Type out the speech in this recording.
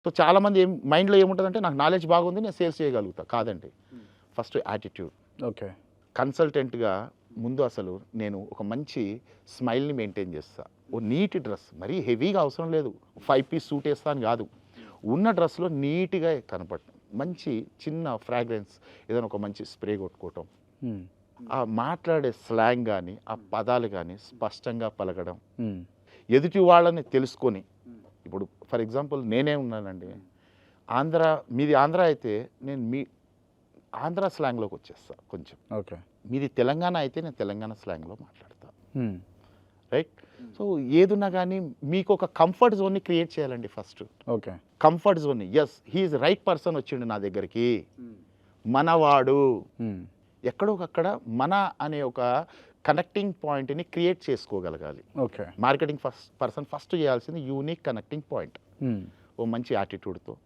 So చాలామంది మైండ్లో ఏముంటుందంటే నాకు నాలెడ్జ్ బాగుంది నేను సేల్స్ చేయగలుగుతా. కాదండి. First attitude. ఓకే. కన్సల్టెంట్గా ముందు అసలు నేను ఒక మంచి స్మైల్ని మెయింటైన్ చేస్తా. ఓ నీట్ డ్రెస్ మరీ హెవీగా అవసరం లేదు. 5 పీస్ సూట్ వేస్తా అని కాదు. ఉన్న డ్రెస్లో నీట్గా కనపడటం, మంచి చిన్న ఫ్రాగ్రెన్స్, ఏదైనా ఒక మంచి స్ప్రే కొట్టుకోవటం, ఆ మాట్లాడే స్లాంగ్ కానీ ఆ పదాలు కానీ స్పష్టంగా పలకడం, ఎదుటి వాళ్ళని తెలుసుకొని. ఇప్పుడు ఫర్ ఎగ్జాంపుల్ నేనే ఉన్నానండి, మీది ఆంధ్ర అయితే నేను మీ ఆంధ్ర స్లాంగ్లోకి వచ్చేస్తా కొంచెం. ఓకే. మీది తెలంగాణ అయితే నేను తెలంగాణ స్లాంగ్లో మాట్లాడతా. రైట్. సో ఏదున్నా కానీ మీకు ఒక కంఫర్ట్ జోన్ని క్రియేట్ చేయాలండి ఫస్ట్. ఓకే. కంఫర్ట్ జోన్ని. ఎస్ హీఈస్ రైట్ పర్సన్ వచ్చిండు నా దగ్గరికి, మనవాడు. ఎక్కడో ఒకక్కడ మన అనే ఒక కనెక్టింగ్ పాయింట్ని క్రియేట్ చేసుకోగలగాలి. ఓకే. మార్కెటింగ్ పర్సన్ ఫస్ట్ చేయాల్సింది యూనిక్ కనెక్టింగ్ పాయింట్. ఓ మంచి యాటిట్యూడ్తో